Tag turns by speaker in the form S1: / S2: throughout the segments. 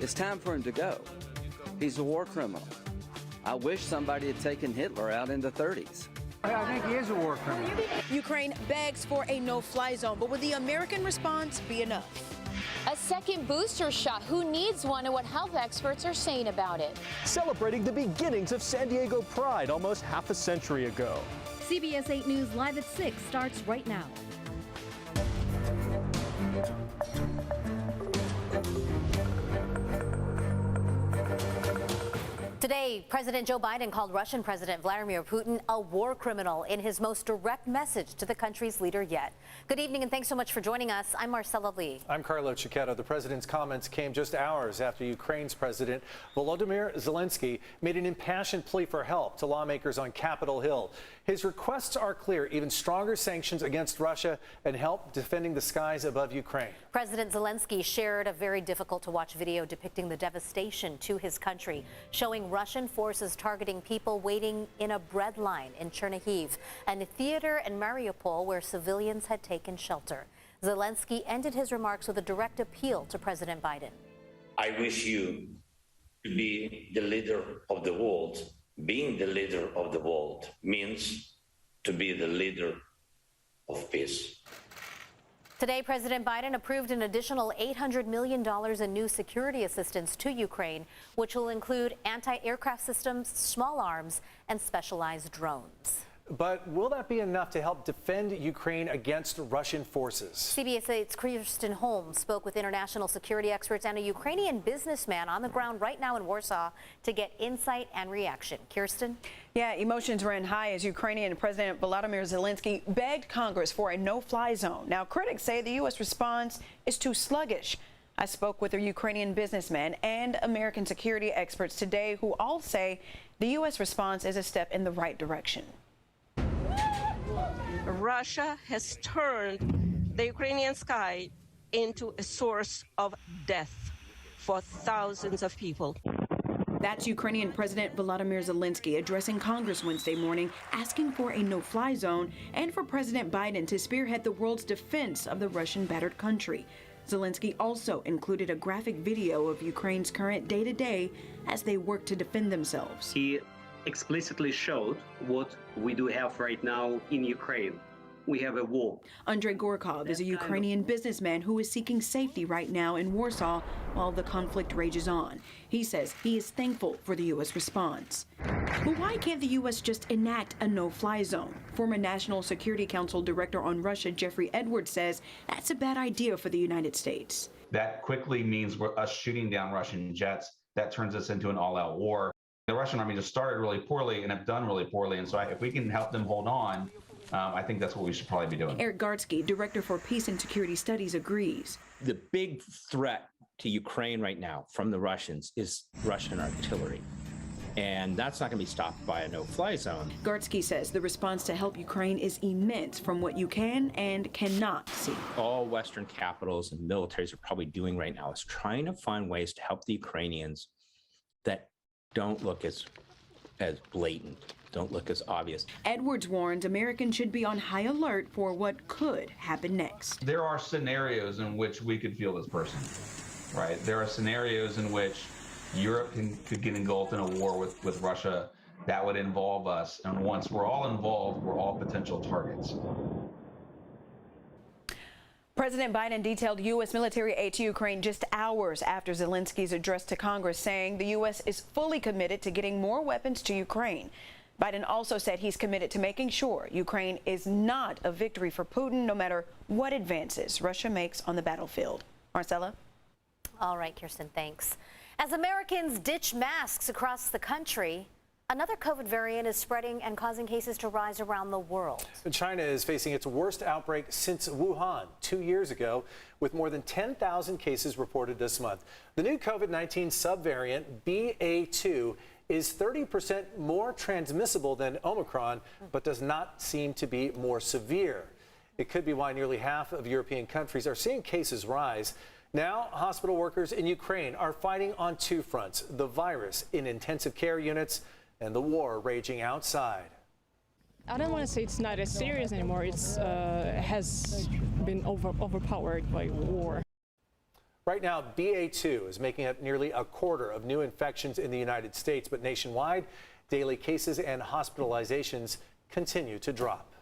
S1: It's time for him to go. He's a war criminal. I wish somebody had taken Hitler out in the 30s.
S2: I think he is a war criminal.
S3: Ukraine begs for a no-fly zone, but will the American response be enough?
S4: A second booster shot. Who needs one, and what health experts are saying about it?
S5: Celebrating the beginnings of San Diego Pride almost half a century ago.
S6: CBS 8 News Live at 6 starts right now.
S7: Today, President Joe Biden called Russian President Vladimir Putin a war criminal in his most direct message to the country's leader yet. Good evening and thanks so much for joining us. I'm Marcella Lee.
S8: I'm Carlo Cicchetto. The president's comments came just hours after Ukraine's President Volodymyr Zelensky made an impassioned plea for help to lawmakers on Capitol Hill. His requests are clear: even stronger sanctions against Russia and help defending the skies above Ukraine.
S7: President Zelensky shared a very difficult to watch video depicting the devastation to his country, showing Russian forces targeting people waiting in a bread line in Chernihiv and a theater in Mariupol where civilians had taken shelter. Zelensky ended his remarks with a direct appeal to President Biden.
S9: I wish you to be the leader of the world. Being the leader of the world means to be the leader of peace.
S7: Today, President Biden approved an additional $800 million in new security assistance to Ukraine, which will include anti-aircraft systems, small arms, and specialized drones.
S8: But will that be enough to help defend Ukraine against Russian forces? CBS
S7: 8's Kirsten Holmes spoke with international security experts and a Ukrainian businessman on the ground right now in Warsaw to get insight and reaction. Kirsten?
S3: Yeah, emotions ran high as Ukrainian President Volodymyr Zelensky begged Congress for a no-fly zone. Now, critics say the U.S. response is too sluggish. I spoke with a Ukrainian businessman and American security experts today who all say the U.S. response is a step in the right direction.
S10: Russia has turned the Ukrainian sky into a source of death for thousands of people.
S3: That's Ukrainian President Volodymyr Zelensky addressing Congress Wednesday morning, asking for a no-fly zone and for President Biden to spearhead the world's defense of the Russian-battered country. Zelensky also included a graphic video of Ukraine's current day-to-day as they work to defend themselves.
S11: He explicitly showed what we do have right now in Ukraine. We have a war.
S3: Andrei Gorkov is a Ukrainian businessman who is seeking safety right now in Warsaw while the conflict rages on. He says he is thankful for the U.S. response. But why can't the U.S. just enact a no-fly zone? Former National Security Council Director on Russia, Jeffrey Edwards, says that's a bad idea for the United States.
S12: That quickly means we're us shooting down Russian jets. That turns us into an all-out war. The Russian army just started really poorly and have done really poorly. And so if we can help them hold on, I think that's what we should probably be doing.
S3: Eric Gartsky, Director for Peace and Security Studies, agrees.
S13: The big threat to Ukraine right now from the Russians is Russian artillery. And that's not going to be stopped by a no-fly zone.
S3: Gartsky says the response to help Ukraine is immense from what you can and cannot see.
S13: All Western capitals and militaries are probably doing right now is trying to find ways to help the Ukrainians that don't look as blatant, don't look as obvious.
S3: Edwards warns Americans should be on high alert for what could happen next.
S12: There are scenarios in which we could feel this person, right? There are scenarios in which Europe could get engulfed in a war with Russia that would involve us. And once we're all involved, we're all potential targets.
S3: President Biden detailed U.S. military aid to Ukraine just hours after Zelensky's address to Congress, saying the U.S. is fully committed to getting more weapons to Ukraine. Biden also said he's committed to making sure Ukraine is not a victory for Putin, no matter what advances Russia makes on the battlefield. Marcella?
S7: All right, Kirsten, thanks. As Americans ditch masks across the country, another COVID variant is spreading and causing cases to rise around the world.
S8: China is facing its worst outbreak since Wuhan 2 years ago, with more than 10,000 cases reported this month. The new COVID-19 subvariant, BA2, is 30% more transmissible than Omicron, but does not seem to be more severe. It could be why nearly half of European countries are seeing cases rise. Now, hospital workers in Ukraine are fighting on two fronts: the virus in intensive care units and the war raging outside.
S14: I don't want to say it's not as serious anymore. It's has been overpowered by war.
S8: Right now, BA2 is making up nearly a quarter of new infections in the United States, but nationwide, daily cases and hospitalizations continue to drop.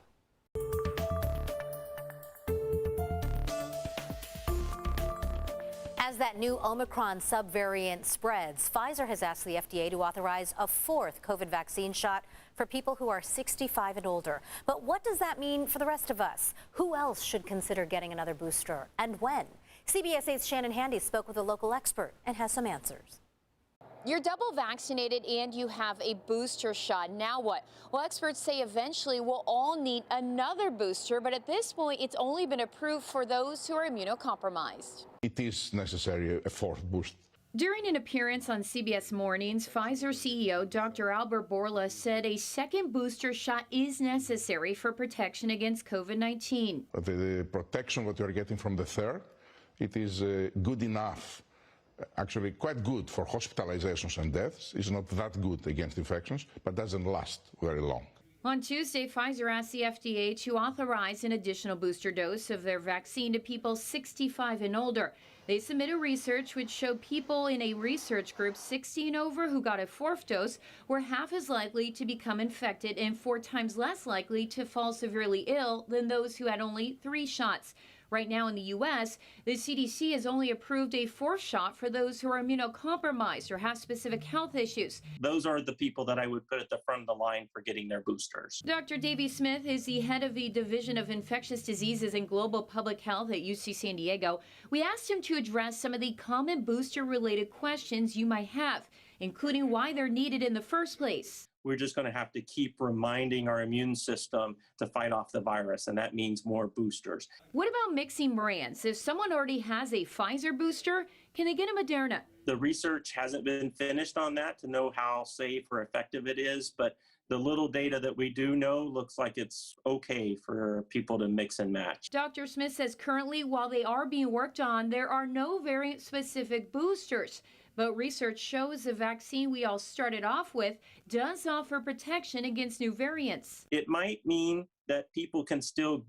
S7: As that new Omicron subvariant spreads, Pfizer has asked the FDA to authorize a fourth COVID vaccine shot for people who are 65 and older. But what does that mean for the rest of us? Who else should consider getting another booster, and when? CBS 8's Shannon Handy spoke with a local expert and has some answers.
S4: You're double vaccinated and you have a booster shot. Now what? Well, experts say eventually we'll all need another booster, but at this point, it's only been approved for those who are immunocompromised.
S15: It is necessary a fourth boost.
S3: During an appearance on CBS Mornings, Pfizer CEO Dr. Albert Bourla said a second booster shot is necessary for protection against COVID-19.
S15: The protection that you are getting from the third, it is good enough. Actually quite good for hospitalizations and deaths. It's not that good against infections, but doesn't last very long.
S3: On Tuesday, Pfizer asked the FDA to authorize an additional booster dose of their vaccine to people 65 and older. They submitted research which showed people in a research group 60 and over who got a fourth dose were half as likely to become infected and 4 times less likely to fall severely ill than those who had only 3 shots. Right now in the U.S., the CDC has only approved a fourth shot for those who are immunocompromised or have specific health issues.
S16: Those are the people that I would put at the front of the line for getting their boosters.
S3: Dr. Davey Smith is the head of the Division of Infectious Diseases and Global Public Health at UC San Diego. We asked him to address some of the common booster-related questions you might have, including why they're needed in the first place.
S16: We're just going to have to keep reminding our immune system to fight off the virus, and that means more boosters.
S3: What about mixing brands? If someone already has a Pfizer booster, can they get a Moderna?
S16: The research hasn't been finished on that to know how safe or effective it is, but the little data that we do know looks like it's okay for people to mix and match.
S3: Dr. Smith says currently, while they are being worked on, there are no variant-specific boosters. But research shows the vaccine we all started off with does offer protection against new variants.
S16: It might mean that people can still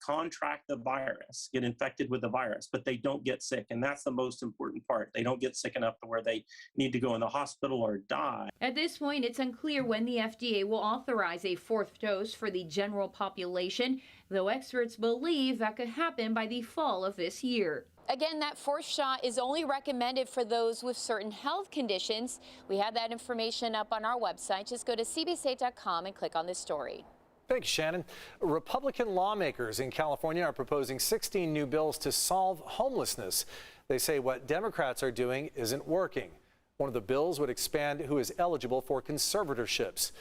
S16: contract the virus, get infected with the virus, but they don't get sick. And that's the most important part. They don't get sick enough to where they need to go in the hospital or die.
S3: At this point, it's unclear when the FDA will authorize a fourth dose for the general population, though experts believe that could happen by the fall of this year.
S4: Again, that fourth shot is only recommended for those with certain health conditions. We have that information up on our website. Just go to cbs8.com and click on this story.
S8: Thanks, Shannon. Republican lawmakers in California are proposing 16 new bills to solve homelessness. They say what Democrats are doing isn't working. One of the bills would expand who is eligible for conservatorships.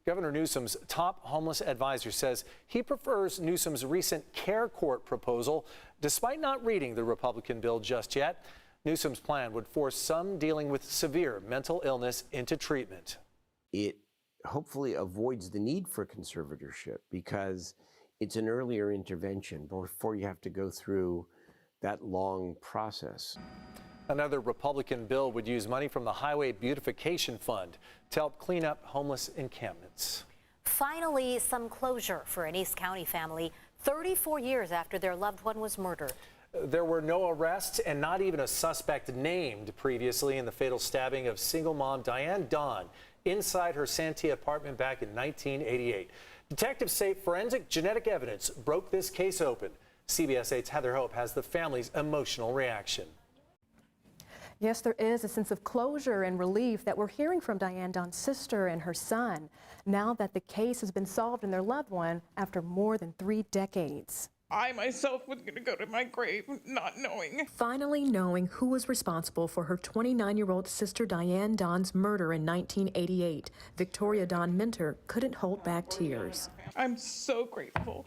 S8: Governor Newsom's top homeless advisor says he prefers Newsom's recent care court proposal. Despite not reading the Republican bill just yet, Newsom's plan would force some dealing with severe mental illness into treatment.
S17: It hopefully avoids the need for conservatorship because it's an earlier intervention before you have to go through that long process.
S8: Another Republican bill would use money from the Highway Beautification Fund to help clean up homeless encampments.
S7: Finally, some closure for an East County family 34 years after their loved one was murdered.
S8: There were no arrests and not even a suspect named previously in the fatal stabbing of single mom Diane Don inside her Santee apartment back in 1988. Detectives say forensic genetic evidence broke this case open. CBS 8's Heather Hope has the family's emotional reaction.
S18: Yes, there is a sense of closure and relief that we're hearing from Diane Don's sister and her son, now that the case has been solved in their loved one after more than 3 decades.
S14: I myself was going to go to my grave not knowing.
S18: Finally knowing who was responsible for her 29-year-old sister Diane Don's murder in 1988, Victoria Dawn Minter couldn't hold back tears.
S14: I'm so grateful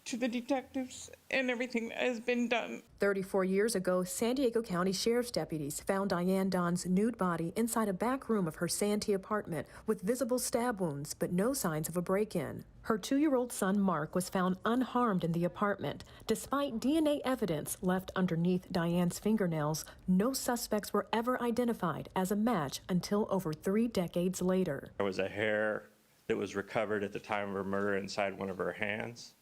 S14: to the detectives and everything that has been done.
S18: 34 years ago, San Diego County Sheriff's deputies found Diane Don's nude body inside a back room of her Santee apartment with visible stab wounds, but no signs of a break-in. Her 2-year-old son, Mark, was found unharmed in the apartment. Despite DNA evidence left underneath Diane's fingernails, no suspects were ever identified as a match until over 3 decades later.
S19: There was a hair that was recovered at the time of her murder inside one of her hands.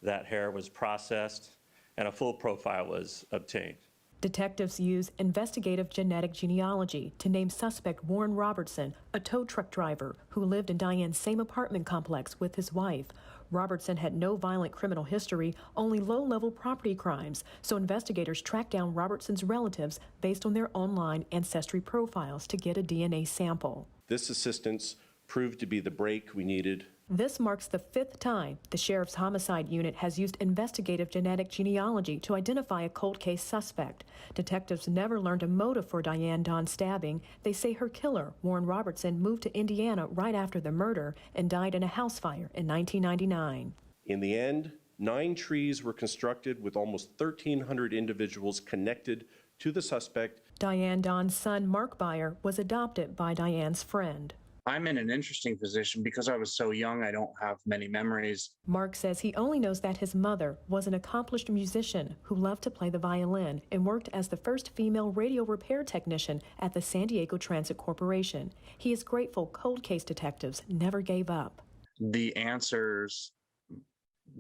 S19: That hair was processed and a full profile was obtained.
S18: Detectives use investigative genetic genealogy to name suspect Warren Robertson, a tow truck driver who lived in Diane's same apartment complex with his wife. Robertson had no violent criminal history, only low-level property crimes, so investigators tracked down Robertson's relatives based on their online ancestry profiles to get a DNA sample.
S20: This assistance proved to be the break we needed.
S18: This marks the 5th time the Sheriff's Homicide Unit has used investigative genetic genealogy to identify a cold case suspect. Detectives never learned a motive for Diane Don's stabbing. They say her killer, Warren Robertson, moved to Indiana right after the murder and died in a house fire in 1999.
S20: In the end, 9 trees were constructed with almost 1,300 individuals connected to the suspect.
S18: Diane Don's son, Mark Byer, was adopted by Diane's friend.
S21: I'm in an interesting position because I was so young, I don't have many memories.
S18: Mark says he only knows that his mother was an accomplished musician who loved to play the violin and worked as the first female radio repair technician at the San Diego Transit Corporation. He is grateful cold case detectives never gave up.
S21: The answers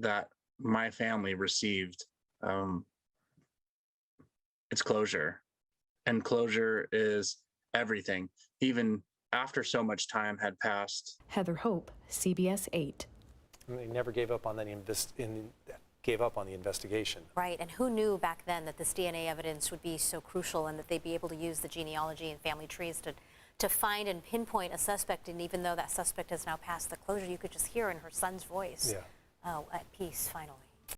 S21: that my family received, it's closure. And closure is everything, even after so much time had passed.
S18: Heather Hope, CBS 8.
S8: They never gave up on the investigation.
S7: Right, and who knew back then that this DNA evidence would be so crucial and that they'd be able to use the genealogy and family trees to find and pinpoint a suspect. And even though that suspect has now passed the closure, you could just hear in her son's voice, oh, at peace, finally.